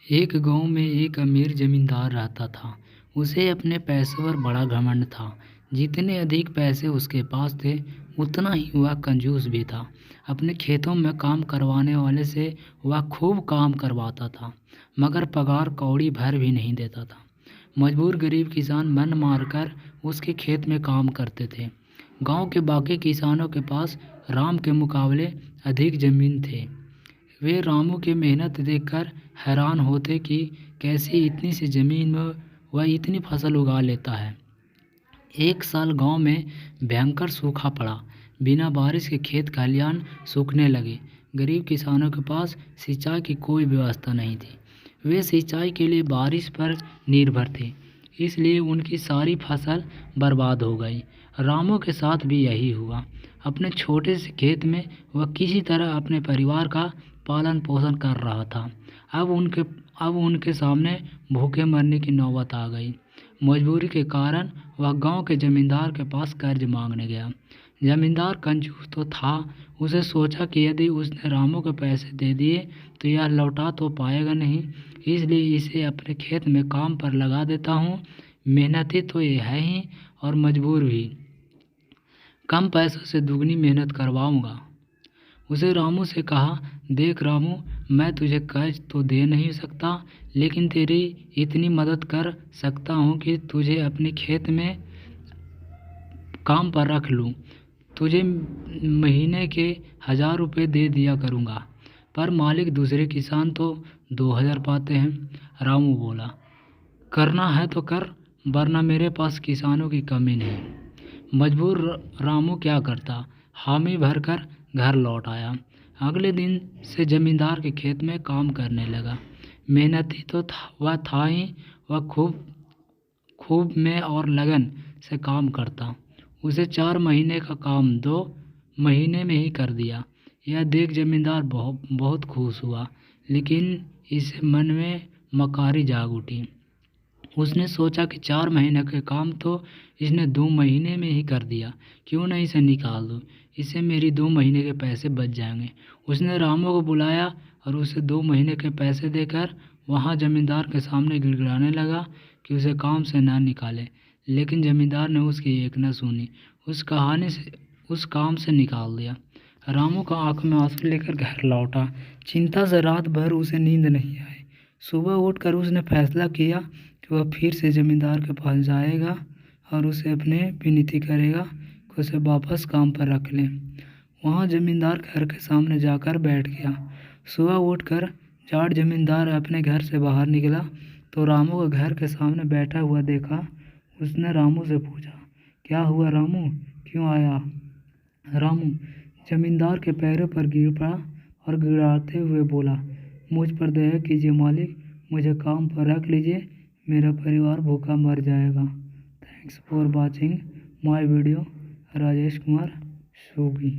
एक गांव में एक अमीर जमींदार रहता था। उसे अपने पैसों पर बड़ा घमंड था। जितने अधिक पैसे उसके पास थे उतना ही वह कंजूस भी था। अपने खेतों में काम करवाने वाले से वह खूब काम करवाता था, मगर पगार कौड़ी भर भी नहीं देता था। मजबूर गरीब किसान मन मारकर उसके खेत में काम करते थे। गांव के बाकी किसानों के पास राम के मुकाबले अधिक जमीन थे। वे रामू की मेहनत देखकर हैरान होते कि कैसे इतनी सी जमीन में वह इतनी फसल उगा लेता है। एक साल गांव में भयंकर सूखा पड़ा। बिना बारिश के खेत खलिहान सूखने लगे। गरीब किसानों के पास सिंचाई की कोई व्यवस्था नहीं थी। वे सिंचाई के लिए बारिश पर निर्भर थे, इसलिए उनकी सारी फसल बर्बाद हो गई। रामू के साथ भी यही हुआ। अपने छोटे से खेत में वह किसी तरह अपने परिवार का पालन पोषण कर रहा था। अब उनके सामने भूखे मरने की नौबत आ गई। मजबूरी के कारण वह गांव के जमींदार के पास कर्ज मांगने गया। जमींदार कंजूस तो था। उसे सोचा कि यदि उसने रामू को पैसे दे दिए तो यह लौटा तो पाएगा नहीं, इसलिए इसे अपने खेत में काम पर लगा देता हूँ। मेहनती तो ये है ही और मजबूर भी। कम पैसों से दुगनी मेहनत करवाऊंगा। उसे रामू से कहा, देख रामू, मैं तुझे कर्ज तो दे नहीं सकता, लेकिन तेरी इतनी मदद कर सकता हूँ कि तुझे अपने खेत में काम पर रख लूँ। तुझे महीने के 1000 रुपये दे दिया करूँगा। पर मालिक दूसरे किसान तो 2000 पाते हैं। रामू बोला, करना है तो कर, वरना मेरे पास किसानों की कमी नहीं। मजबूर रामू क्या करता, हामी भरकर घर लौट आया। अगले दिन से जमींदार के खेत में काम करने लगा। मेहनती तो वह था ही, वह खूब में और लगन से काम करता। उसे 4 महीने का काम 2 महीने में ही कर दिया। यह देख जमींदार बहुत खुश हुआ, लेकिन इसे मन में मकारी जाग उठी। उसने सोचा कि 4 महीने के काम तो इसने 2 महीने में ही कर दिया, क्यों न इसे निकाल दूँ, इससे मेरी 2 महीने के पैसे बच जाएंगे। उसने रामू को बुलाया और उसे 2 महीने के पैसे देकर वहाँ जमींदार के सामने गिड़गिड़ाने लगा कि उसे काम से न निकाले। लेकिन जमींदार ने उसकी एक न सुनी, उस काम से निकाल दिया। रामू का आंख में आंसू लेकर घर लौटा। चिंता से रात भर उसे नींद नहीं आई। सुबह उठकर उसने फैसला किया कि वह फिर से जमींदार के पास जाएगा और उसे अपने विनती करेगा कि उसे वापस काम पर रख लें। वहाँ जमींदार घर के सामने जाकर बैठ गया। सुबह उठकर जाट जमींदार अपने घर से बाहर निकला तो रामू को घर के सामने बैठा हुआ देखा। उसने रामू से पूछा, क्या हुआ रामू, क्यों आया? रामू जमींदार के पैरों पर गिर पड़ा और गिड़ाते हुए बोला, मुझ पर दया कीजिए मालिक, मुझे काम पर रख लीजिए, मेरा परिवार भूखा मर जाएगा। Thanks for watching my video. Rajesh Kumar सोगी।